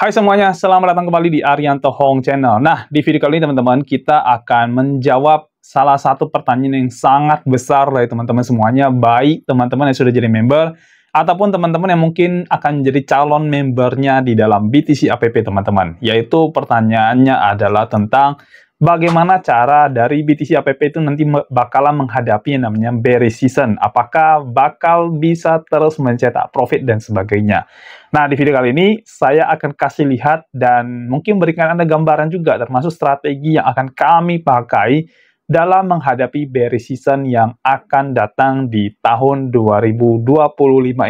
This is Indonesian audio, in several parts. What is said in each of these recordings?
Hai semuanya, selamat datang kembali di Arianto Hong Channel. Nah, di video kali ini teman-teman, kita akan menjawab salah satu pertanyaan yang sangat besar dari teman-teman semuanya, baik teman-teman yang sudah jadi member, ataupun teman-teman yang mungkin akan jadi calon membernya di dalam BTC APP teman-teman. Yaitu pertanyaannya adalah tentang bagaimana cara dari BTC APP itu nanti bakalan menghadapi yang namanya bearish season. Apakah bakal bisa terus mencetak profit dan sebagainya. Nah, di video kali ini saya akan kasih lihat dan mungkin berikan Anda gambaran juga termasuk strategi yang akan kami pakai dalam menghadapi bearish season yang akan datang di tahun 2025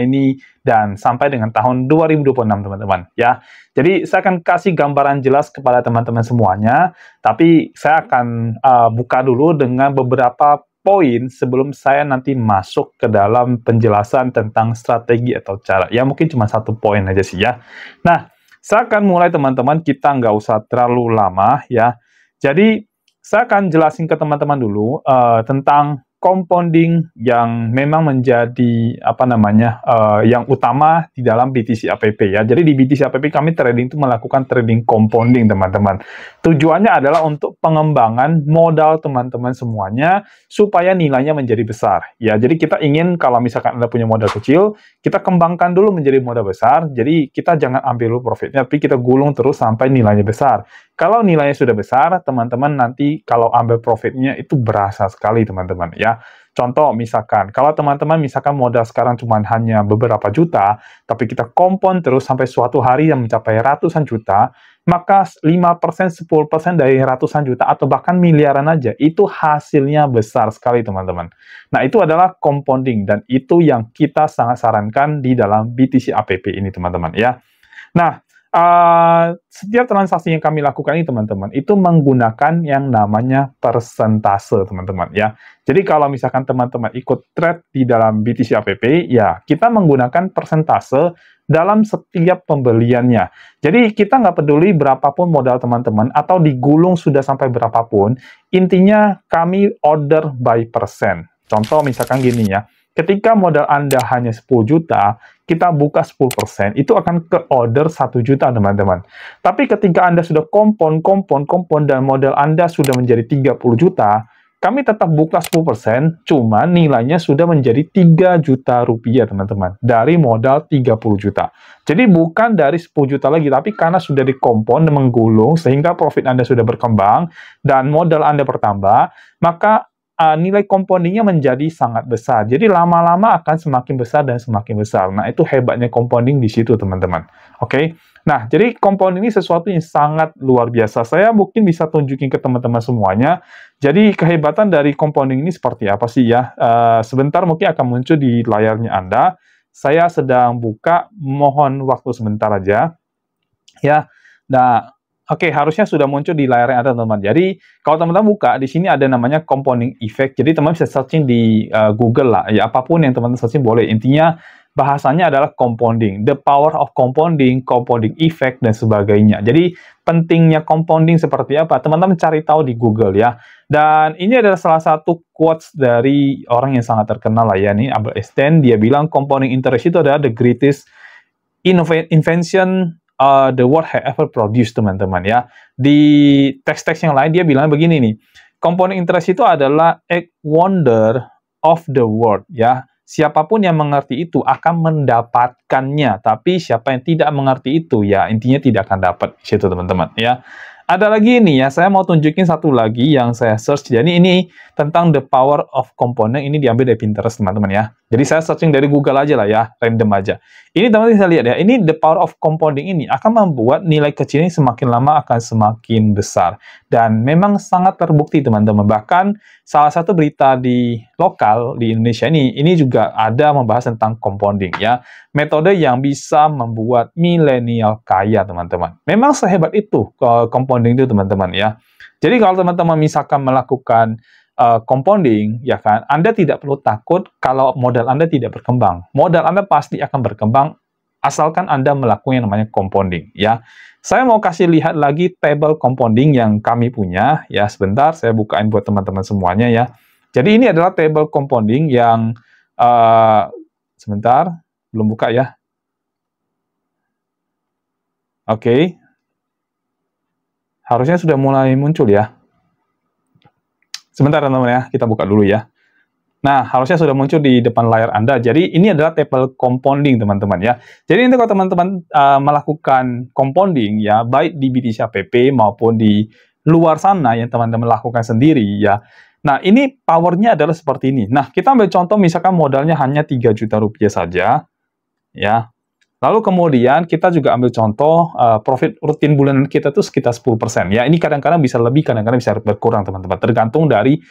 ini dan sampai dengan tahun 2026 teman-teman ya. Jadi saya akan kasih gambaran jelas kepada teman-teman semuanya, tapi saya akan buka dulu dengan beberapa poin sebelum saya nanti masuk ke dalam penjelasan tentang strategi atau cara. Ya, mungkin cuma satu poin aja sih ya. Nah, saya akan mulai teman-teman, kita nggak usah terlalu lama ya. Jadi, saya akan jelasin ke teman-teman dulu tentang compounding yang memang menjadi yang utama di dalam BTC APP ya. Jadi di BTC APP kami trading itu melakukan trading compounding teman-teman. Tujuannya adalah untuk pengembangan modal teman-teman semuanya supaya nilainya menjadi besar. Ya, jadi kita ingin kalau misalkan Anda punya modal kecil, kita kembangkan dulu menjadi modal besar. Jadi kita jangan ambil dulu profitnya, tapi kita gulung terus sampai nilainya besar. Kalau nilainya sudah besar, teman-teman nanti kalau ambil profitnya itu berasa sekali teman-teman ya. Contoh misalkan, kalau teman-teman misalkan modal sekarang cuma hanya beberapa juta, tapi kita compound terus sampai suatu hari yang mencapai ratusan juta, maka 5%, 10% dari ratusan juta atau bahkan miliaran aja, itu hasilnya besar sekali teman-teman. Nah, itu adalah compounding dan itu yang kita sangat sarankan di dalam BTC APP ini teman-teman ya. Nah, setiap transaksi yang kami lakukan ini teman-teman, itu menggunakan yang namanya persentase teman-teman ya. Jadi kalau misalkan teman-teman ikut trade di dalam BTC APP, ya kita menggunakan persentase dalam setiap pembeliannya. Jadi kita nggak peduli berapapun modal teman-teman, atau digulung sudah sampai berapapun, intinya kami order by persen. Contoh misalkan gini ya, ketika modal Anda hanya 10 juta, kita buka 10%, itu akan ke order 1 juta, teman-teman. Tapi ketika Anda sudah kompon, dan modal Anda sudah menjadi 30 juta, kami tetap buka 10%, cuma nilainya sudah menjadi 3 juta rupiah, teman-teman. Dari modal 30 juta. Jadi bukan dari 10 juta lagi, tapi karena sudah dikompon dan menggulung, sehingga profit Anda sudah berkembang, dan modal Anda bertambah, maka nilai compoundingnya menjadi sangat besar. Jadi lama-lama akan semakin besar dan semakin besar. Nah, itu hebatnya compounding di situ, teman-teman. Oke? Nah, jadi compounding ini sesuatu yang sangat luar biasa. Saya mungkin bisa tunjukin ke teman-teman semuanya. Jadi kehebatan dari compounding ini seperti apa sih ya? Sebentar mungkin akan muncul di layarnya Anda. Saya sedang buka, mohon waktu sebentar aja. Ya. Nah, oke, harusnya sudah muncul di layar yang ada, teman-teman. Jadi, kalau teman-teman buka, di sini ada namanya compounding effect. Jadi, teman-teman bisa searching di Google lah. Ya, apapun yang teman-teman searching boleh. Intinya, bahasanya adalah compounding. The power of compounding, compounding effect, dan sebagainya. Jadi, pentingnya compounding seperti apa? Teman-teman cari tahu di Google ya. Dan ini adalah salah satu quotes dari orang yang sangat terkenal lah ya. Ini Albert Einstein, dia bilang compounding interest itu adalah the greatest invention the world have ever produced, teman-teman ya. Di teks-teks yang lain dia bilang begini nih, compounding interest itu adalah a wonder of the world ya. Siapapun yang mengerti itu akan mendapatkannya, tapi siapa yang tidak mengerti itu ya intinya tidak akan dapat situ, teman-teman ya. Ada lagi ini ya, saya mau tunjukin satu lagi yang saya search. Jadi ini tentang the power of compounding, ini diambil dari Pinterest, teman-teman ya. Jadi saya searching dari Google aja lah ya, random aja. Ini teman-teman bisa lihat ya, ini the power of compounding ini akan membuat nilai kecil ini semakin lama akan semakin besar. Dan memang sangat terbukti, teman-teman. Bahkan salah satu berita di lokal di Indonesia ini juga ada membahas tentang compounding ya. Metode yang bisa membuat milenial kaya, teman-teman. Memang sehebat itu compounding itu, teman-teman ya. Jadi kalau teman-teman misalkan melakukan compounding, ya kan, Anda tidak perlu takut kalau modal Anda tidak berkembang. Modal Anda pasti akan berkembang asalkan Anda melakukan yang namanya compounding, ya. Saya mau kasih lihat lagi table compounding yang kami punya, ya. Sebentar, saya bukain buat teman-teman semuanya, ya. Jadi ini adalah table compounding yang sebentar, belum buka ya. Oke. Harusnya sudah mulai muncul ya. Sebentar teman-teman ya, kita buka dulu ya. Nah, harusnya sudah muncul di depan layar Anda. Jadi, ini adalah table compounding, teman-teman ya. Jadi, nanti kalau teman-teman melakukan compounding ya, baik di BTC APP maupun di luar sana yang teman-teman lakukan sendiri ya. Nah, ini powernya adalah seperti ini. Nah, kita ambil contoh misalkan modalnya hanya 3 juta rupiah saja ya. Lalu kemudian kita juga ambil contoh profit rutin bulanan kita itu sekitar 10%. Ya, ini kadang-kadang bisa lebih, kadang-kadang bisa berkurang, teman-teman. Tergantung dari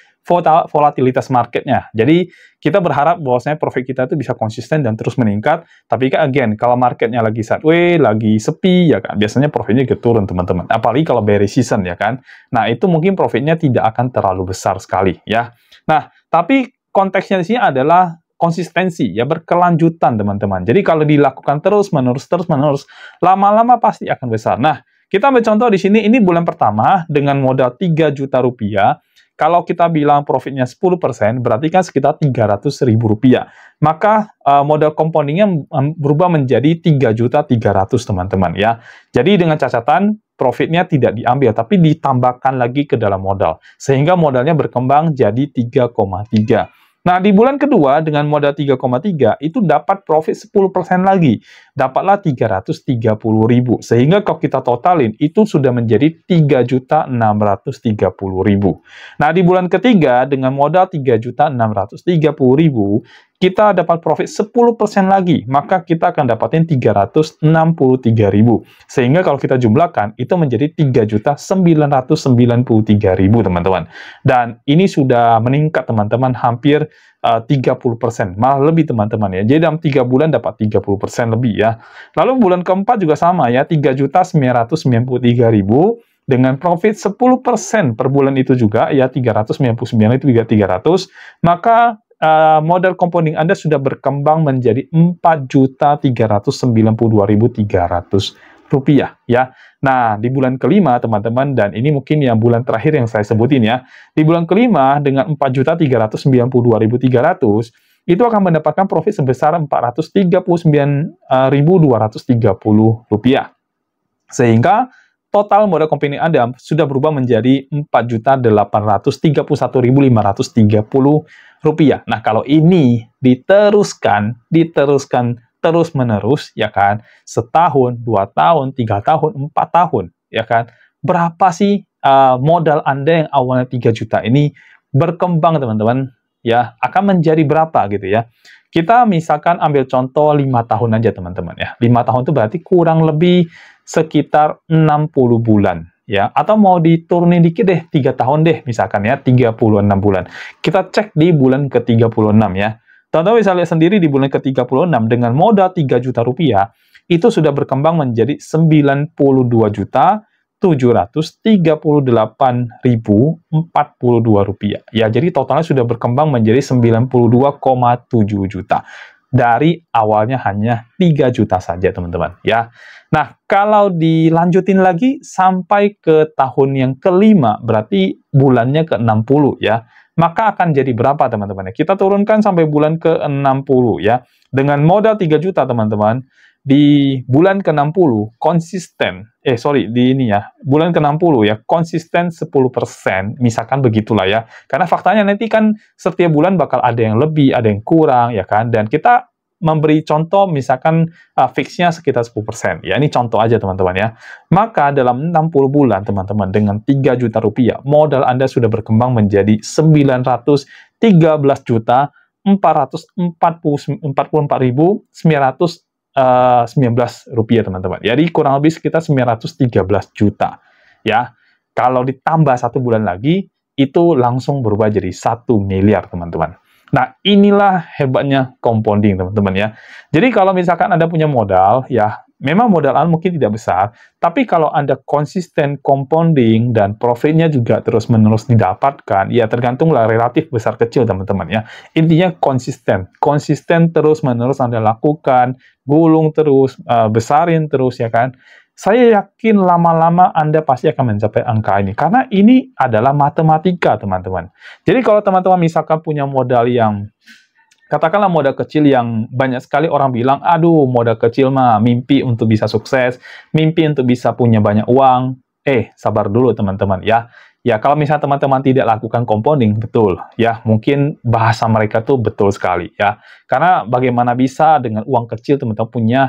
volatilitas marketnya. Jadi, kita berharap bahwasanya profit kita itu bisa konsisten dan terus meningkat. Tapi kan, again, kalau marketnya lagi sideways, lagi sepi, ya kan, biasanya profitnya turun, teman-teman. Apalagi kalau bearish season, ya kan. Nah, itu mungkin profitnya tidak akan terlalu besar sekali, ya. Nah, tapi konteksnya di sini adalah konsistensi, ya berkelanjutan teman-teman. Jadi kalau dilakukan terus-menerus, lama-lama pasti akan besar. Nah, kita ambil contoh di sini, ini bulan pertama dengan modal 3 juta rupiah. Kalau kita bilang profitnya 10%, berarti kan sekitar 300.000 rupiah. Maka modal compoundingnya berubah menjadi 3.300.000 teman-teman ya. Jadi dengan catatan, profitnya tidak diambil, tapi ditambahkan lagi ke dalam modal. Sehingga modalnya berkembang jadi 3,3. Nah, di bulan kedua dengan modal 3,3 itu dapat profit 10% lagi. Dapatlah 330.000. Sehingga kalau kita totalin itu sudah menjadi 3.630.000. Nah, di bulan ketiga dengan modal 3.630.000 kita dapat profit 10% lagi, maka kita akan dapatin 363.000. Sehingga kalau kita jumlahkan, itu menjadi 3.993.000, teman-teman. Dan ini sudah meningkat, teman-teman, hampir 30%, malah lebih, teman-teman ya. Jadi dalam 3 bulan dapat 30% lebih ya. Lalu bulan keempat juga sama ya, 3.993.000 dengan profit 10% per bulan itu juga ya, 399 itu juga 300, maka modal compounding Anda sudah berkembang menjadi 4.392.300 rupiah ya. Nah, di bulan kelima teman-teman, dan ini mungkin yang bulan terakhir yang saya sebutin ya. Di bulan kelima dengan 4.392.300 itu akan mendapatkan profit sebesar 439.230 rupiah. Sehingga total modal compounding Anda sudah berubah menjadi 4.831.530 rupiah. Nah, kalau ini diteruskan terus-menerus, ya kan, setahun, 2 tahun, 3 tahun, 4 tahun, ya kan, berapa sih modal Anda yang awalnya 3 juta ini berkembang, teman-teman, ya, akan menjadi berapa gitu ya. Kita misalkan ambil contoh 5 tahun aja, teman-teman, ya. 5 tahun itu berarti kurang lebih sekitar 60 bulan. Ya, atau mau diturunin dikit deh, 3 tahun deh, misalkan ya, 36 bulan. Kita cek di bulan ke-36 ya. Teman-teman bisa lihat sendiri di bulan ke-36 dengan modal 3 juta rupiah, itu sudah berkembang menjadi 92.738.042 rupiah. Ya, jadi totalnya sudah berkembang menjadi 92,7 juta. Dari awalnya hanya 3 juta saja, teman-teman ya. Nah, kalau dilanjutin lagi sampai ke tahun yang kelima, berarti bulannya ke-60 ya. Maka akan jadi berapa, teman-teman? Kita turunkan sampai bulan ke-60 ya. Dengan modal 3 juta, teman-teman, di bulan ke-60 konsisten, bulan ke-60 ya, konsisten 10%, misalkan begitulah ya. Karena faktanya nanti kan setiap bulan bakal ada yang lebih, ada yang kurang, ya kan? Dan kita memberi contoh misalkan fixnya sekitar 10%. Ya, ini contoh aja, teman-teman ya. Maka dalam 60 bulan, teman-teman, dengan 3 juta rupiah, modal Anda sudah berkembang menjadi 913.444.919 rupiah, teman-teman. Jadi kurang lebih sekitar 913 juta. Ya, kalau ditambah 1 bulan lagi, itu langsung berubah jadi 1 miliar, teman-teman. Nah, inilah hebatnya compounding, teman-teman ya. Jadi kalau misalkan Anda punya modal, ya memang modal Anda mungkin tidak besar, tapi kalau Anda konsisten compounding dan profitnya juga terus-menerus didapatkan, ya tergantunglah relatif besar kecil, teman-teman ya. Intinya konsisten terus-menerus Anda lakukan, gulung terus, besarin terus, ya kan. Saya yakin lama-lama Anda pasti akan mencapai angka ini. Karena ini adalah matematika, teman-teman. Jadi kalau teman-teman misalkan punya modal yang Katakanlah modal kecil yang banyak sekali orang bilang, aduh modal kecil mah mimpi untuk bisa sukses, mimpi untuk bisa punya banyak uang. Sabar dulu teman-teman ya. Ya, kalau misalnya teman-teman tidak lakukan compounding, betul. Ya, mungkin bahasa mereka tuh betul sekali ya. Karena bagaimana bisa dengan uang kecil teman-teman punya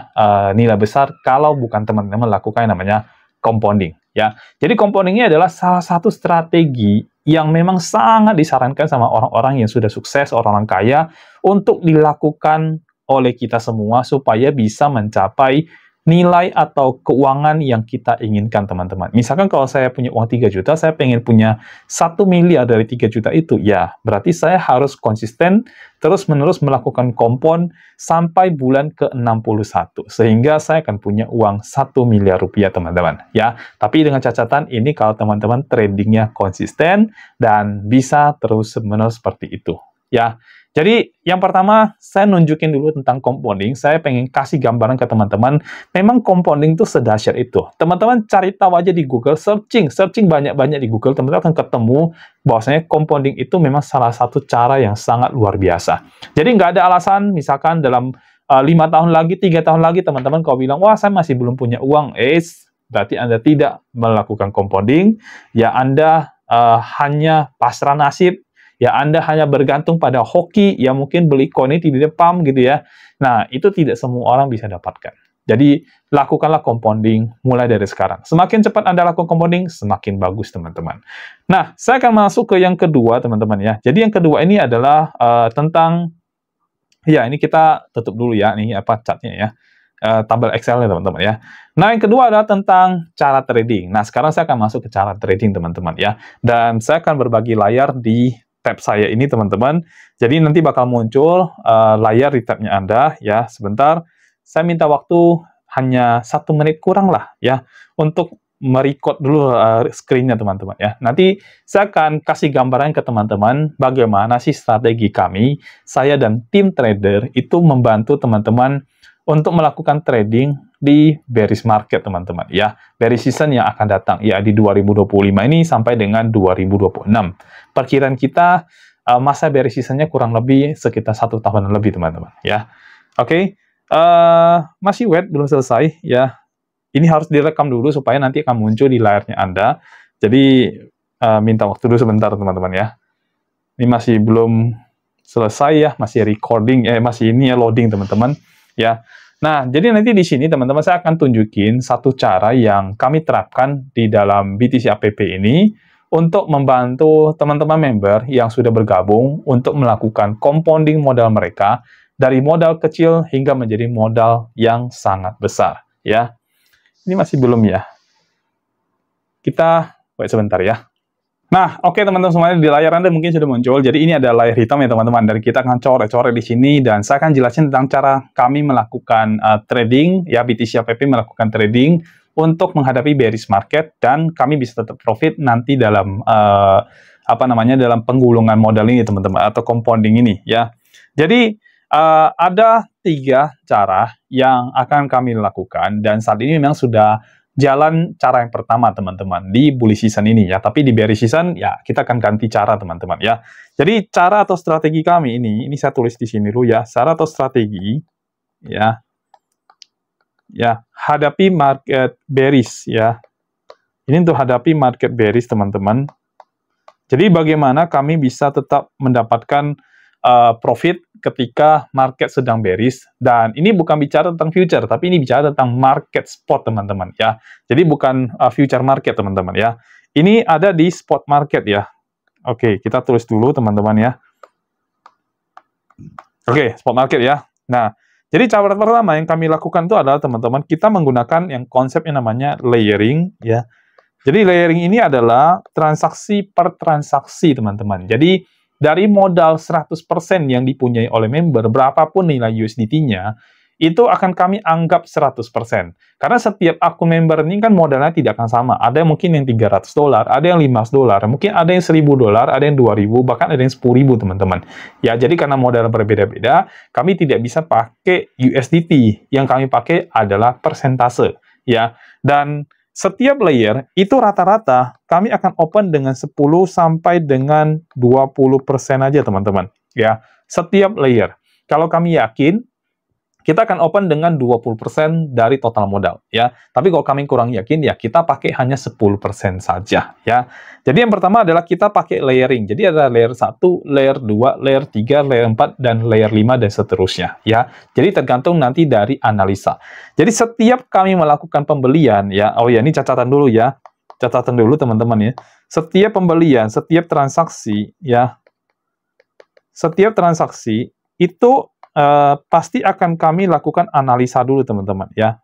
nilai besar kalau bukan teman-teman lakukan yang namanya compounding ya. Jadi compounding ini adalah salah satu strategi yang memang sangat disarankan sama orang-orang yang sudah sukses, orang-orang kaya, untuk dilakukan oleh kita semua supaya bisa mencapai nilai atau keuangan yang kita inginkan, teman-teman. Misalkan kalau saya punya uang 3 juta, saya pengen punya 1 miliar dari 3 juta itu, ya berarti saya harus konsisten terus-menerus melakukan kompon sampai bulan ke-61, sehingga saya akan punya uang 1 miliar rupiah, teman-teman. Ya, tapi dengan catatan ini kalau teman-teman tradingnya konsisten dan bisa terus-menerus seperti itu. Ya, jadi yang pertama saya nunjukin dulu tentang compounding. Saya pengen kasih gambaran ke teman-teman. Memang compounding itu sedahsyat itu. Teman-teman cari tahu aja di Google, searching banyak-banyak di Google, teman-teman akan ketemu bahwasanya compounding itu memang salah satu cara yang sangat luar biasa. Jadi nggak ada alasan, misalkan dalam 5 tahun lagi, 3 tahun lagi, teman-teman kalau bilang, wah saya masih belum punya uang, berarti Anda tidak melakukan compounding, ya Anda hanya pasrah nasib, ya Anda hanya bergantung pada hoki, ya mungkin beli koin ini tidak pump gitu ya. Nah, itu tidak semua orang bisa dapatkan. Jadi, lakukanlah compounding mulai dari sekarang. Semakin cepat Anda lakukan compounding, semakin bagus, teman-teman. Nah, saya akan masuk ke yang kedua, teman-teman ya. Jadi, yang kedua ini adalah tentang, ya ini kita tutup dulu ya, ini apa chartnya ya. Tabel Excel-nya, teman-teman ya. Nah, yang kedua adalah tentang cara trading. Nah, sekarang saya akan masuk ke cara trading, teman-teman ya. Dan saya akan berbagi layar di tab saya ini, teman-teman. Jadi nanti bakal muncul layar di tabnya Anda ya. Sebentar, saya minta waktu hanya 1 menit kurang lah ya untuk merecord dulu screen-nya, teman-teman ya. Nanti saya akan kasih gambaran ke teman-teman bagaimana sih strategi kami, saya dan tim trader itu membantu teman-teman untuk melakukan trading di bearish market, teman-teman ya. Bearish season yang akan datang ya di 2025 ini sampai dengan 2026. Perkiraan kita masa bearish season-nya kurang lebih sekitar 1 tahun lebih, teman-teman ya. Oke. Masih wait, belum selesai ya. Ini harus direkam dulu supaya nanti akan muncul di layarnya Anda. Jadi minta waktu dulu sebentar, teman-teman ya. Ini masih belum selesai ya, masih recording masih ini ya, loading, teman-teman ya. Nah, jadi nanti di sini teman-teman saya akan tunjukin satu cara yang kami terapkan di dalam BTC APP ini untuk membantu teman-teman member yang sudah bergabung untuk melakukan compounding modal mereka dari modal kecil hingga menjadi modal yang sangat besar ya. Ini masih belum ya. Kita wait sebentar ya. Nah, oke teman-teman semuanya, di layar Anda mungkin sudah muncul. Jadi ini ada layar hitam ya teman-teman. Dan kita akan coret-coret di sini dan saya akan jelasin tentang cara kami melakukan trading ya, BTC APP melakukan trading untuk menghadapi bearish market dan kami bisa tetap profit nanti dalam dalam penggulungan modal ini, teman-teman, atau compounding ini ya. Jadi ada 3 cara yang akan kami lakukan dan saat ini memang sudah jalan cara yang pertama, teman-teman, di bullish season ini ya. Tapi di bearish season ya kita akan ganti cara, teman-teman ya. Jadi cara atau strategi kami ini saya tulis di sini dulu ya. Cara atau strategi ya. Ya, hadapi market bearish ya. Ini untuk hadapi market bearish, teman-teman. Jadi bagaimana kami bisa tetap mendapatkan profit ketika market sedang bearish, dan ini bukan bicara tentang future, tapi ini bicara tentang market spot, teman-teman ya. Jadi bukan future market, teman-teman ya. Ini ada di spot market ya. Oke, kita tulis dulu, teman-teman ya. Oke, spot market ya. Nah, jadi cara pertama yang kami lakukan itu adalah, teman-teman, kita menggunakan yang konsep yang namanya layering ya. Jadi layering ini adalah transaksi per transaksi, teman-teman. Jadi dari modal 100% yang dipunyai oleh member, berapapun nilai USDT-nya, itu akan kami anggap 100%. Karena setiap akun member ini kan modalnya tidak akan sama. Ada yang mungkin yang $300, ada yang $500, mungkin ada yang $1.000, ada yang 2.000, bahkan ada yang 10.000, teman-teman. Ya, jadi karena modal berbeda-beda, kami tidak bisa pakai USDT. Yang kami pakai adalah persentase. Ya, dan setiap layer itu rata-rata kami akan open dengan 10 sampai dengan 20% aja, teman-teman. Ya, setiap layer. kalau kami yakin, kita akan open dengan 20% dari total modal, ya. Tapi kalau kami kurang yakin, ya kita pakai hanya 10% saja, ya. Jadi yang pertama adalah kita pakai layering. Jadi ada layer 1, layer 2, layer 3, layer 4, dan layer 5, dan seterusnya, ya. Jadi tergantung nanti dari analisa. Jadi setiap kami melakukan pembelian, ya, oh ya, ini catatan dulu ya. Catatan dulu teman-teman ya. Setiap pembelian, setiap transaksi, ya, setiap transaksi itu pasti akan kami lakukan analisa dulu, teman-teman, ya.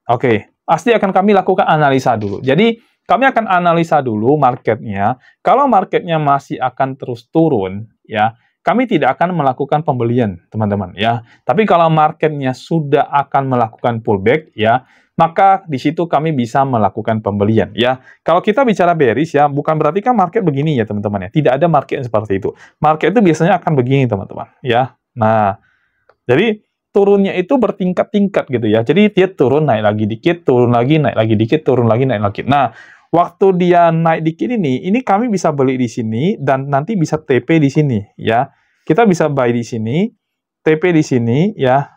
Oke, pasti akan kami lakukan analisa dulu. Jadi, kami akan analisa dulu marketnya. Kalau marketnya masih akan terus turun, ya, kami tidak akan melakukan pembelian, teman-teman, ya. Tapi kalau marketnya sudah akan melakukan pullback, ya, maka di situ kami bisa melakukan pembelian, ya. Kalau kita bicara bearish, ya, bukan berarti kan market begini ya, teman-teman, ya. Tidak ada market yang seperti itu. Market itu biasanya akan begini, teman-teman, ya. Nah, jadi turunnya itu bertingkat-tingkat gitu ya. Jadi dia turun, naik lagi dikit, turun lagi, naik lagi dikit, turun lagi, naik lagi. Nah, waktu dia naik dikit ini kami bisa beli di sini, dan nanti bisa TP di sini, ya. Kita bisa buy di sini, TP di sini, ya.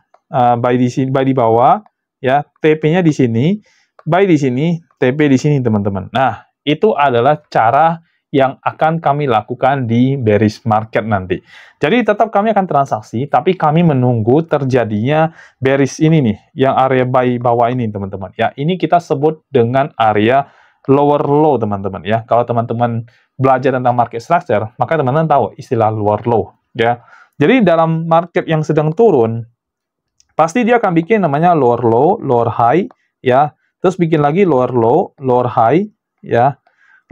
Buy di sini, buy di bawah, ya, TP-nya di sini, buy di sini, TP di sini, teman-teman. Nah, itu adalah cara yang akan kami lakukan di bearish market nanti. Jadi, tetap kami akan transaksi, tapi kami menunggu terjadinya bearish ini nih, yang area buy bawah ini, teman-teman. Ya, ini kita sebut dengan area lower low, teman-teman. Ya, kalau teman-teman belajar tentang market structure, maka teman-teman tahu istilah lower low. Ya, jadi dalam market yang sedang turun, pasti dia akan bikin namanya lower low, lower high, ya. Terus bikin lagi lower low, lower high, ya.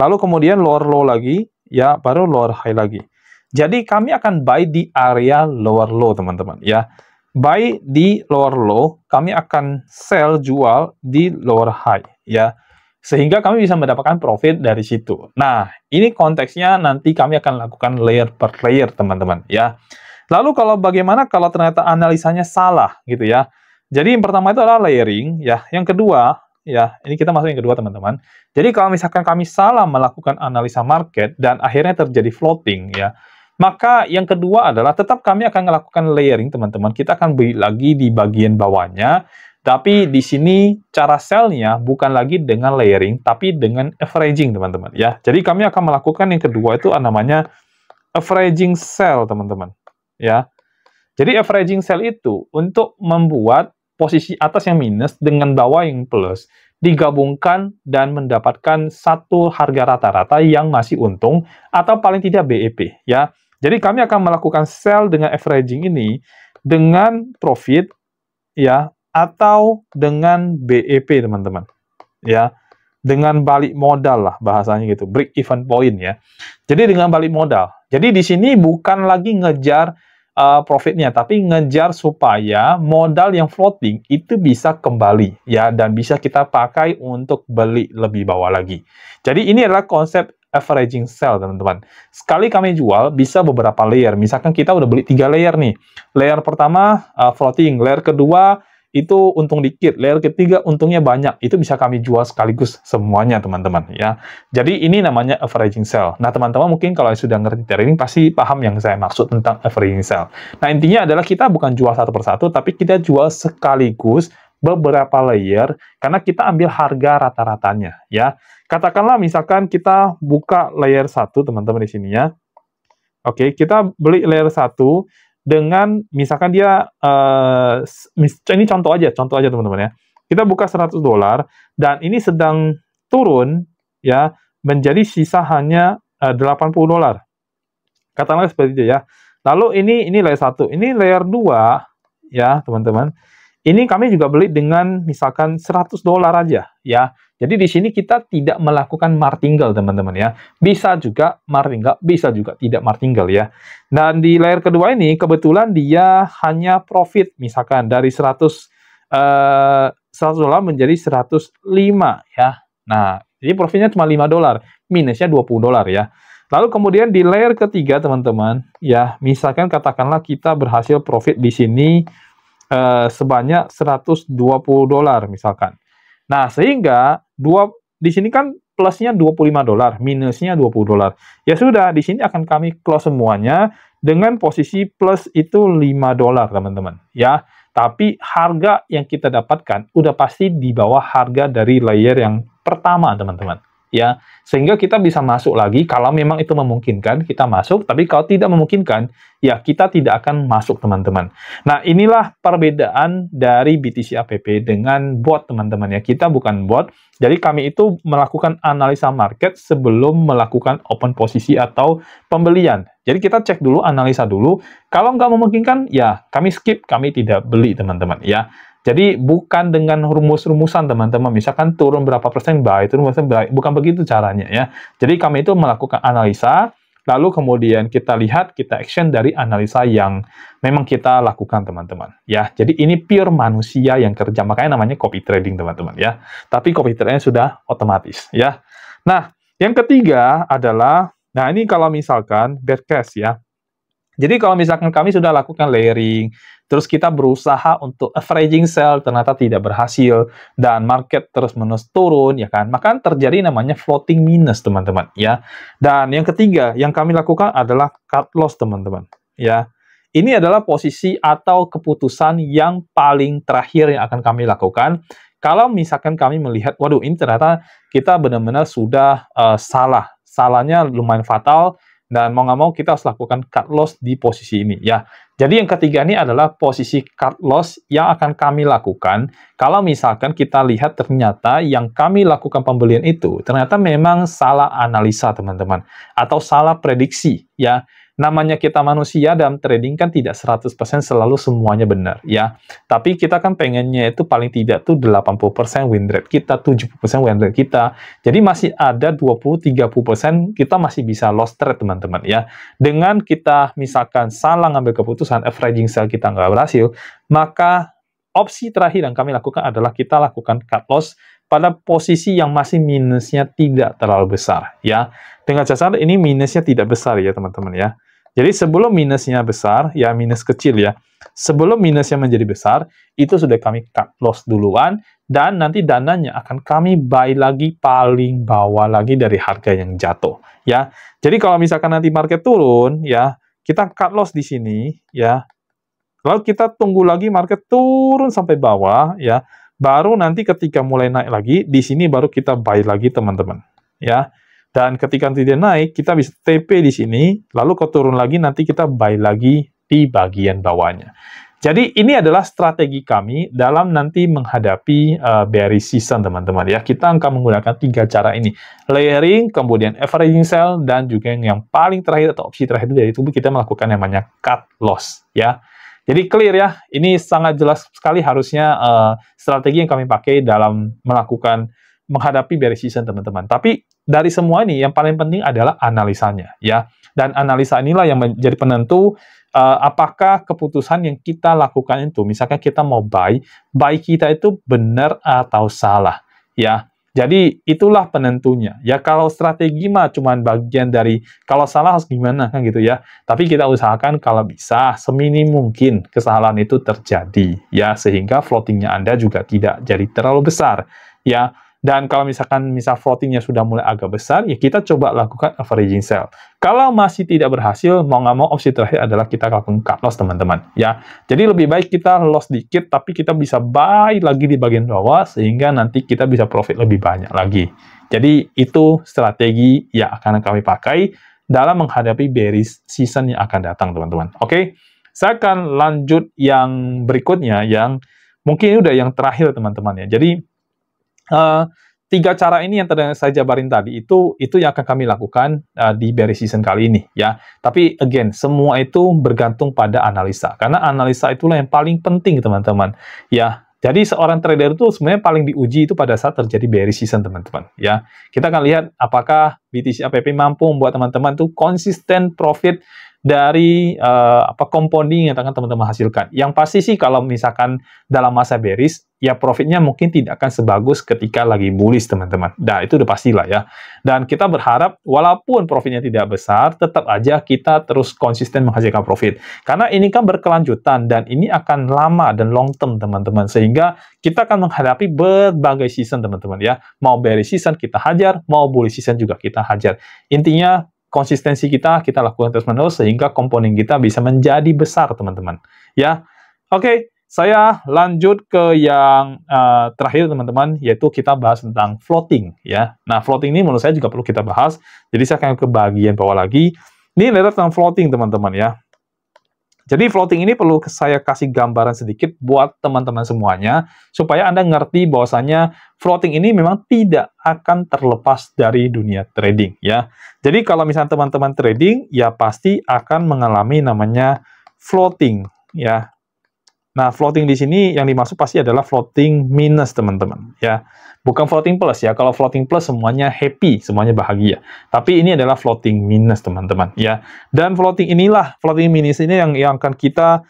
Lalu kemudian lower low lagi, ya, baru lower high lagi. Jadi kami akan buy di area lower low, teman-teman, ya. Buy di lower low, kami akan sell, jual di lower high, ya. Sehingga kami bisa mendapatkan profit dari situ. Nah, ini konteksnya nanti kami akan lakukan layer per layer, teman-teman, ya. Lalu kalau bagaimana kalau ternyata analisanya salah gitu ya. Jadi yang pertama itu adalah layering ya. Yang kedua ya, ini kita masuk yang kedua teman-teman. Jadi kalau misalkan kami salah melakukan analisa market dan akhirnya terjadi floating ya, maka yang kedua adalah tetap kami akan melakukan layering teman-teman. Kita akan beli lagi di bagian bawahnya. Tapi di sini cara sell-nya bukan lagi dengan layering tapi dengan averaging teman-teman ya. Jadi kami akan melakukan yang kedua itu namanya averaging sell teman-teman. Ya, jadi averaging sell itu untuk membuat posisi atas yang minus dengan bawah yang plus digabungkan dan mendapatkan satu harga rata-rata yang masih untung atau paling tidak BEP ya. Jadi kami akan melakukan sell dengan averaging ini dengan profit ya atau dengan BEP teman-teman ya. Dengan balik modal lah bahasanya gitu, break even point ya. Jadi dengan balik modal. Jadi di sini bukan lagi ngejar profitnya, tapi ngejar supaya modal yang floating itu bisa kembali ya dan bisa kita pakai untuk beli lebih bawah lagi. Jadi ini adalah konsep averaging sell teman-teman. Sekali kami jual bisa beberapa layer. Misalkan kita udah beli 3 layer nih. Layer pertama floating, layer kedua itu untung dikit, layer ketiga untungnya banyak, itu bisa kami jual sekaligus semuanya teman-teman ya. Jadi ini namanya averaging sell. Nah teman-teman mungkin kalau sudah ngerti trading pasti paham yang saya maksud tentang averaging sell. Nah intinya adalah kita bukan jual satu persatu, tapi kita jual sekaligus beberapa layer karena kita ambil harga rata-ratanya ya. Katakanlah misalkan kita buka layer 1 teman-teman di sini ya. Oke, kita beli layer 1 dengan misalkan dia ini contoh aja teman-teman ya. Kita buka $100 dan ini sedang turun ya menjadi sisa hanya $80. Katakanlah seperti itu ya. Lalu ini layer 1, ini layer 2 ya, teman-teman. Ini kami juga beli dengan misalkan $100 aja ya. Jadi di sini kita tidak melakukan martingale teman-teman ya. Bisa juga martingale, bisa juga tidak martingale ya. Dan di layer kedua ini kebetulan dia hanya profit misalkan dari $100 menjadi 105 ya. Nah, jadi profitnya cuma $5, minusnya $20 ya. Lalu kemudian di layer ketiga teman-teman ya, misalkan katakanlah kita berhasil profit di sini sebanyak $120 misalkan. Nah, sehingga di sini kan plusnya $25, minusnya $20. Ya sudah, di sini akan kami close semuanya dengan posisi plus itu $5, teman-teman. Ya, tapi harga yang kita dapatkan udah pasti di bawah harga dari layer yang pertama, teman-teman. Ya, sehingga kita bisa masuk lagi kalau memang itu memungkinkan kita masuk, tapi kalau tidak memungkinkan ya kita tidak akan masuk, teman-teman. Nah, inilah perbedaan dari BTC APP dengan bot, teman-teman ya. Kita bukan bot, jadi kami itu melakukan analisa market sebelum melakukan open posisi atau pembelian. Jadi kita cek dulu, analisa dulu. Kalau nggak memungkinkan ya kami skip, kami tidak beli, teman-teman ya. Jadi bukan dengan rumus-rumusan, teman-teman. Misalkan turun berapa persen buy, turun berapa persen buy. Bukan begitu caranya ya. Jadi kami itu melakukan analisa, lalu kemudian kita lihat, kita action dari analisa yang memang kita lakukan, teman-teman. Ya, jadi ini pure manusia yang kerja. Makanya namanya copy trading, teman-teman ya. Tapi copy trading sudah otomatis ya. Nah, yang ketiga adalah, nah ini kalau misalkan bad cash ya. Jadi kalau misalkan kami sudah lakukan layering, terus kita berusaha untuk averaging sell, ternyata tidak berhasil, dan market terus-menerus turun, ya kan? Maka terjadi namanya floating minus, teman-teman, ya. Dan yang ketiga, yang kami lakukan adalah cut loss, teman-teman, ya. Ini adalah posisi atau keputusan yang paling terakhir yang akan kami lakukan. Kalau misalkan kami melihat, waduh, ini ternyata kita benar-benar sudah salah. Salahnya lumayan fatal, dan mau nggak mau kita harus lakukan cut loss di posisi ini ya. Jadi yang ketiga ini adalah posisi cut loss yang akan kami lakukan kalau misalkan kita lihat ternyata yang kami lakukan pembelian itu ternyata memang salah analisa, teman-teman, atau salah prediksi ya. Namanya kita manusia dalam trading kan tidak 100% selalu semuanya benar ya. Tapi kita kan pengennya itu paling tidak tuh 80% win rate kita, 70% win rate kita. Jadi masih ada 20-30% kita masih bisa lost trade, teman-teman ya. Dengan kita misalkan salah ngambil keputusan, averaging sell kita nggak berhasil, maka opsi terakhir yang kami lakukan adalah kita lakukan cut loss pada posisi yang masih minusnya tidak terlalu besar ya. Dengan catatan ini minusnya tidak besar ya, teman-teman ya. Jadi sebelum minusnya besar, ya minus kecil ya, sebelum minusnya menjadi besar, itu sudah kami cut loss duluan, dan nanti dananya akan kami buy lagi paling bawah lagi dari harga yang jatuh, ya. Jadi kalau misalkan nanti market turun, ya, kita cut loss di sini, ya, lalu kita tunggu lagi market turun sampai bawah, ya, baru nanti ketika mulai naik lagi, di sini baru kita buy lagi, teman-teman, ya. Dan ketika tidak naik, kita bisa TP di sini, lalu kalau turun lagi, nanti kita buy lagi di bagian bawahnya. Jadi ini adalah strategi kami dalam nanti menghadapi bearish season, teman-teman ya. Kita akan menggunakan 3 cara ini. Layering, kemudian averaging sell, dan juga yang paling terakhir atau opsi terakhir dari itu kita melakukan yang namanya cut loss ya. Jadi clear ya, ini sangat jelas sekali harusnya strategi yang kami pakai dalam menghadapi bearish season, teman-teman. Tapi dari semua ini yang paling penting adalah analisanya ya. Dan analisa inilah yang menjadi penentu apakah keputusan yang kita lakukan itu, misalkan kita mau buy kita itu benar atau salah ya. Jadi itulah penentunya ya. Kalau strategi mah cuman bagian dari kalau salah harus gimana kan gitu ya. Tapi kita usahakan kalau bisa seminim mungkin kesalahan itu terjadi ya, sehingga floatingnya Anda juga tidak jadi terlalu besar ya. Dan kalau misalkan floatingnya sudah mulai agak besar, ya kita coba lakukan averaging sell. Kalau masih tidak berhasil, mau nggak mau opsi terakhir adalah kita lakukan cut loss, teman-teman. Ya, jadi lebih baik kita loss dikit, tapi kita bisa buy lagi di bagian bawah, sehingga nanti kita bisa profit lebih banyak lagi. Jadi itu strategi yang akan kami pakai dalam menghadapi bearish season yang akan datang, teman-teman. Oke, saya akan lanjut yang berikutnya, yang mungkin udah yang terakhir, teman-teman ya. Jadi 3 cara ini yang saya jabarin tadi itu yang akan kami lakukan di bearish season kali ini ya. Tapi again, semua itu bergantung pada analisa, karena analisa itulah yang paling penting, teman-teman ya. Jadi seorang trader itu sebenarnya paling diuji itu pada saat terjadi bearish season, teman-teman ya. Kita akan lihat apakah BTC APP mampu membuat teman-teman tuh konsisten profit dari compounding yang akan teman-teman hasilkan. Yang pasti sih kalau misalkan dalam masa bearish, ya profitnya mungkin tidak akan sebagus ketika lagi bullish, teman-teman. Nah, itu udah pastilah ya. Dan kita berharap walaupun profitnya tidak besar, tetap aja kita terus konsisten menghasilkan profit. Karena ini kan berkelanjutan dan ini akan lama dan long term, teman-teman. Sehingga kita akan menghadapi berbagai season, teman-teman ya. Mau bearish season kita hajar, mau bullish season juga kita hajar. Intinya konsistensi kita lakukan terus-menerus sehingga komponen kita bisa menjadi besar, teman-teman. Ya, oke. Saya lanjut ke yang terakhir, teman-teman, yaitu kita bahas tentang floating, ya. Nah, floating ini menurut saya juga perlu kita bahas. Jadi saya akan ke bagian bawah lagi. Ini adalah tentang floating, teman-teman, ya. Jadi floating ini perlu saya kasih gambaran sedikit buat teman-teman semuanya, supaya Anda ngerti bahwasanya floating ini memang tidak akan terlepas dari dunia trading, ya. Jadi kalau misalnya teman-teman trading, ya pasti akan mengalami namanya floating, ya. Nah, floating di sini yang dimaksud pasti adalah floating minus, teman-teman, ya. Bukan floating plus ya. Kalau floating plus semuanya happy, semuanya bahagia. Tapi ini adalah floating minus, teman-teman, ya. Dan floating minus ini yang akan kita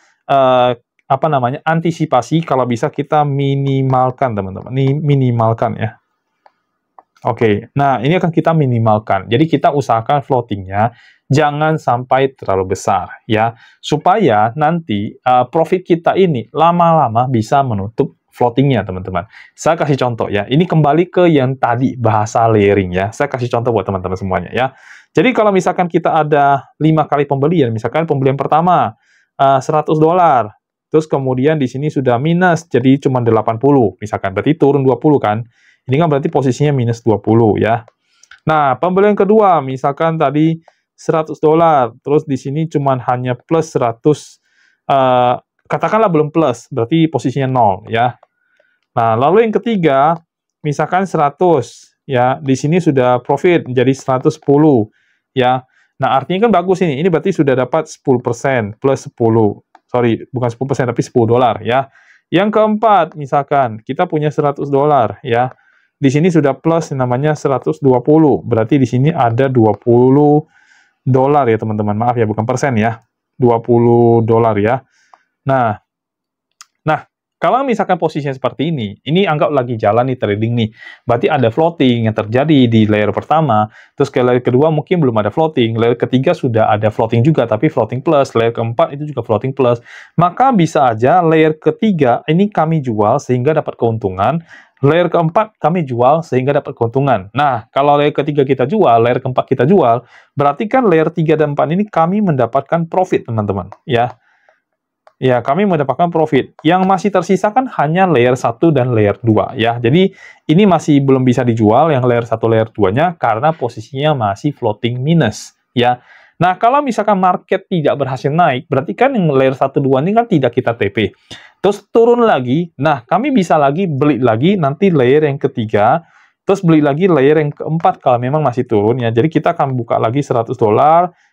antisipasi kalau bisa kita minimalkan, teman-teman. Ini minimalkan ya. Oke, nah ini akan kita minimalkan. Jadi kita usahakan floatingnya jangan sampai terlalu besar, ya. Supaya nanti profit kita ini lama-lama bisa menutup floatingnya, teman-teman. Saya kasih contoh ya. Ini kembali ke yang tadi bahasa layering ya. Saya kasih contoh buat teman-teman semuanya ya. Jadi kalau misalkan kita ada 5 kali pembelian, misalkan pembelian pertama $100, terus kemudian di sini sudah minus, jadi cuma 80, misalkan berarti turun 20 kan. Ini kan berarti posisinya minus 20 ya. Nah, pembelian kedua misalkan tadi $100, terus di sini cuma hanya plus 100, katakanlah belum plus, berarti posisinya 0 ya. Nah, lalu yang ketiga misalkan 100 ya, di sini sudah profit menjadi 110 ya. Nah, artinya kan bagus ini berarti sudah dapat 10% plus 10. Sorry, bukan 10% tapi $10 ya. Yang keempat, misalkan kita punya $100 ya. Di sini sudah plus namanya 120. Berarti di sini ada $20 ya, teman-teman. Maaf ya, bukan persen ya. $20 ya. Nah, kalau misalkan posisinya seperti ini anggap lagi jalan nih trading nih. Berarti ada floating yang terjadi di layer pertama, terus ke layer kedua mungkin belum ada floating, layer ketiga sudah ada floating juga, tapi floating plus, layer keempat itu juga floating plus. Maka bisa aja layer ketiga ini kami jual sehingga dapat keuntungan, layer keempat kami jual sehingga dapat keuntungan. Nah, kalau layer ketiga kita jual, layer keempat kita jual, berarti kan layer 3 dan 4 ini kami mendapatkan profit, teman-teman, ya. Ya, kami mendapatkan profit. Yang masih tersisa kan hanya layer 1 dan layer 2 ya. Jadi ini masih belum bisa dijual yang layer 1, layer 2-nya karena posisinya masih floating minus ya. Nah, kalau misalkan market tidak berhasil naik, berarti kan yang layer 1, 2 ini kan tidak kita TP. Terus turun lagi. Nah, kami bisa lagi beli lagi nanti layer yang ketiga, terus beli lagi layer yang keempat kalau memang masih turun ya. Jadi kita akan buka lagi $100.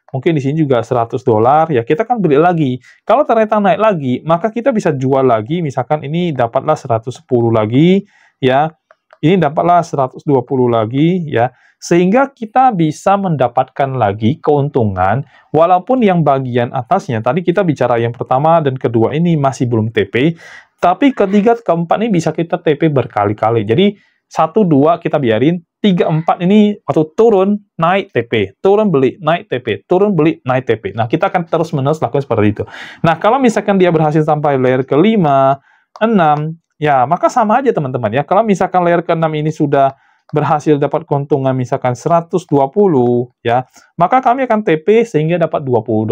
Mungkin di sini juga $100, ya kita kan beli lagi. Kalau ternyata naik lagi, maka kita bisa jual lagi, misalkan ini dapatlah 110 lagi, ya. Ini dapatlah 120 lagi, ya. Sehingga kita bisa mendapatkan lagi keuntungan, walaupun yang bagian atasnya, tadi kita bicara yang pertama dan kedua ini masih belum TP, tapi ketiga, keempat ini bisa kita TP berkali-kali. Jadi, 1, 2 kita biarin, 3, 4 ini waktu turun, naik TP, turun beli, naik TP, turun beli, naik TP. Nah, kita akan terus-menerus lakukan seperti itu. Nah, kalau misalkan dia berhasil sampai layer ke-5, 6, ya maka sama aja teman-teman ya. Kalau misalkan layer ke-6 ini sudah berhasil dapat keuntungan misalkan 120 ya, maka kami akan TP sehingga dapat $20.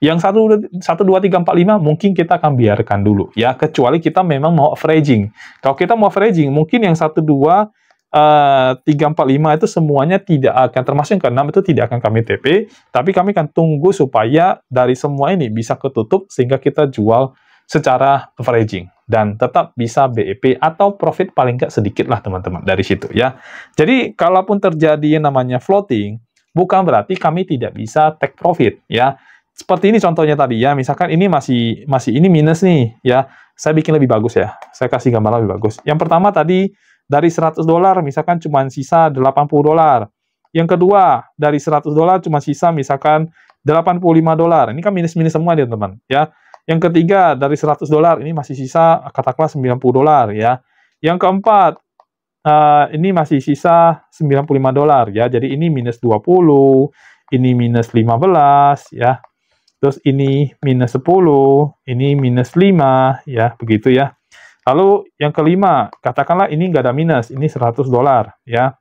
Yang 1, 2, 3, 4, 5 mungkin kita akan biarkan dulu ya, kecuali kita memang mau averaging. Kalau kita mau averaging, mungkin yang 1, 2, 3, 4, 5 itu semuanya tidak akan, termasuk yang ke-6 itu tidak akan kami TP, tapi kami akan tunggu supaya dari semua ini bisa ketutup sehingga kita jual secara averaging dan tetap bisa BEP atau profit paling nggak sedikit lah teman-teman dari situ ya. Jadi kalaupun terjadi yang namanya floating, bukan berarti kami tidak bisa take profit ya. Seperti ini contohnya tadi ya, misalkan ini masih ini minus nih ya. Saya bikin lebih bagus ya. Saya kasih gambar lebih bagus. Yang pertama tadi dari $100 misalkan cuma sisa $80. Yang kedua dari $100 cuma sisa misalkan $85. Ini kan minus-minus semua dia, teman. Ya. Yang ketiga, dari $100, ini masih sisa katakanlah $90 ya. Yang keempat, ini masih sisa $95 ya. Jadi ini minus 20, ini minus 15 ya. Terus ini minus 10, ini minus 5 ya, begitu ya. Lalu yang kelima, katakanlah ini nggak ada minus, ini $100 ya.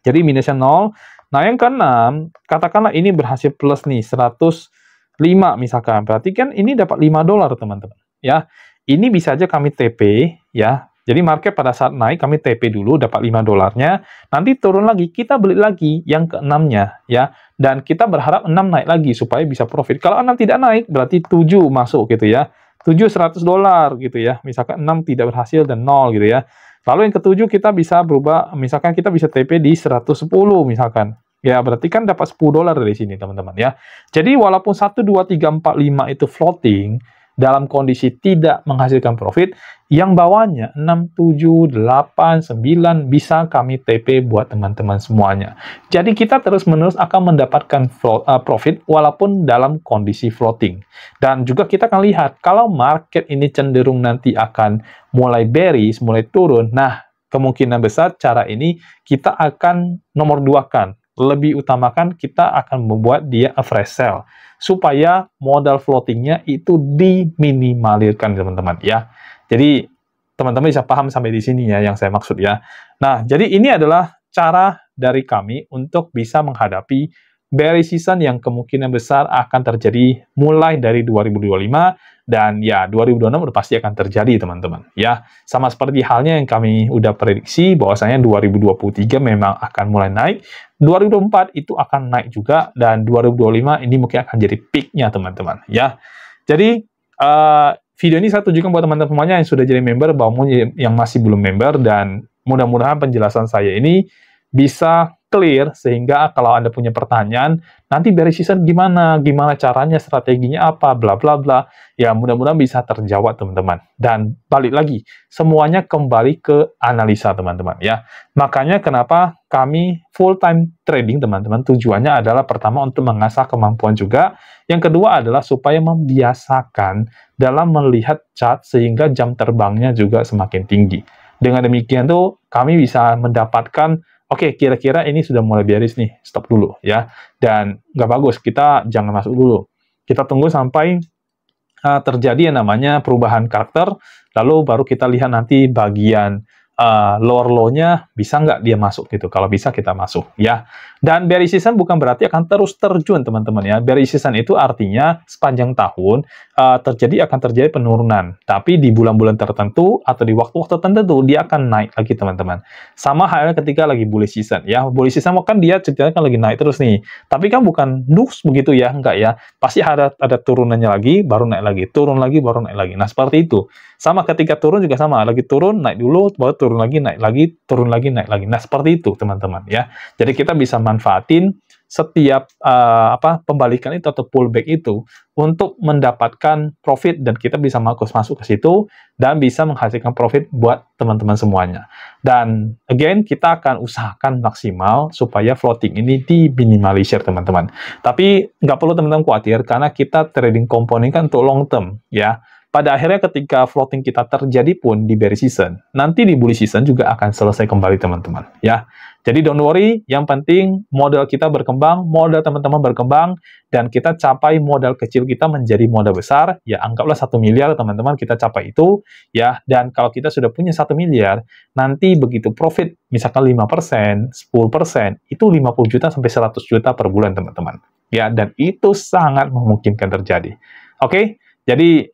Jadi minusnya 0. Nah, yang keenam, katakanlah ini berhasil plus nih, 105 misalkan. Berarti kan ini dapat $5, teman-teman. Ya, ini bisa aja kami TP, ya. Jadi market pada saat naik, kami TP dulu, dapat $5-nya. Nanti turun lagi, kita beli lagi yang keenamnya, ya. Dan kita berharap 6 naik lagi, supaya bisa profit. Kalau 6 tidak naik, berarti 7 masuk gitu ya. 7 $100 gitu ya. Misalkan 6 tidak berhasil dan 0 gitu ya. Lalu yang ketujuh kita bisa berubah, misalkan kita bisa TP di 110 misalkan. Ya, berarti kan dapat $10 dari sini, teman-teman ya. Jadi walaupun 1, 2, 3, 4, 5 itu floating, dalam kondisi tidak menghasilkan profit, yang bawahnya 6, 7, 8, 9 bisa kami TP buat teman-teman semuanya. Jadi kita terus-menerus akan mendapatkan profit walaupun dalam kondisi floating. Dan juga kita akan lihat, kalau market ini cenderung nanti akan mulai bearish, mulai turun, nah kemungkinan besar cara ini kita akan nomor 2-kan. Lebih utamakan kita akan membuat dia a fresh sell supaya modal floatingnya itu diminimalisirkan, teman-teman ya. Jadi teman-teman bisa paham sampai di sini ya yang saya maksud ya. Nah, jadi ini adalah cara dari kami untuk bisa menghadapi bearish season yang kemungkinan besar akan terjadi mulai dari 2025 dan ya 2026 udah pasti akan terjadi, teman-teman ya. Sama seperti halnya yang kami udah prediksi bahwasanya 2023 memang akan mulai naik, 2024 itu akan naik juga, dan 2025 ini mungkin akan jadi peak-nya, teman-teman ya. Jadi video ini saya tujukan buat teman-teman semuanya yang sudah jadi member, bahwa yang masih belum member, dan mudah-mudahan penjelasan saya ini bisa clear, sehingga kalau Anda punya pertanyaan, nanti bearish season gimana caranya, strateginya apa, bla bla bla, ya mudah-mudahan bisa terjawab, teman-teman. Dan balik lagi, semuanya kembali ke analisa, teman-teman ya. Makanya kenapa kami full time trading, teman-teman, tujuannya adalah pertama untuk mengasah kemampuan juga, yang kedua adalah supaya membiasakan dalam melihat chart sehingga jam terbangnya juga semakin tinggi. Dengan demikian tuh kami bisa mendapatkan, oke, kira-kira ini sudah mulai bearish nih, stop dulu ya. Dan nggak bagus, kita jangan masuk dulu. Kita tunggu sampai terjadi yang namanya perubahan karakter, lalu baru kita lihat nanti bagian lower low-nya bisa nggak dia masuk gitu. Kalau bisa kita masuk ya. Dan bearish season bukan berarti akan terus terjun, teman-teman ya. Bearish season itu artinya sepanjang tahun akan terjadi penurunan. Tapi di bulan-bulan tertentu atau di waktu-waktu tertentu dia akan naik lagi, teman-teman. Sama halnya ketika lagi bullish season ya. Bullish season kan dia ceritanya kan lagi naik terus nih. Tapi kan bukan nux begitu ya, enggak ya. Pasti ada turunannya lagi, baru naik lagi. Turun lagi, baru naik lagi. Nah, seperti itu. Sama ketika turun juga sama. Lagi turun, naik dulu, baru turun lagi, naik lagi, turun lagi, naik lagi. Nah, seperti itu, teman-teman ya. Jadi kita bisa manfaatin setiap pembalikan itu atau pullback itu untuk mendapatkan profit, dan kita bisa masuk ke situ dan bisa menghasilkan profit buat teman-teman semuanya. Dan again, kita akan usahakan maksimal supaya floating ini diminimalisir, teman-teman. Tapi nggak perlu teman-teman khawatir, karena kita trading komponen kan untuk long term ya. Pada akhirnya ketika floating kita terjadi pun di bearish season, nanti di bullish season juga akan selesai kembali, teman-teman ya. Jadi don't worry, yang penting modal kita berkembang, modal teman-teman berkembang, dan kita capai modal kecil kita menjadi modal besar, ya anggaplah 1 miliar, teman-teman, kita capai itu ya. Dan kalau kita sudah punya 1 miliar, nanti begitu profit misalkan 5%, 10%, itu 50 juta sampai 100 juta per bulan, teman-teman ya. Dan itu sangat memungkinkan terjadi. Oke? Jadi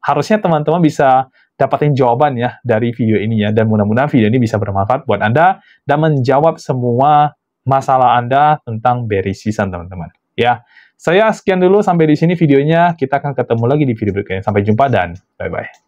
harusnya teman-teman bisa dapatin jawaban ya dari video ini ya, dan mudah-mudahan video ini bisa bermanfaat buat Anda dan menjawab semua masalah Anda tentang bearish season, teman-teman. Ya, saya sekian dulu sampai di sini videonya. Kita akan ketemu lagi di video berikutnya. Sampai jumpa dan bye-bye.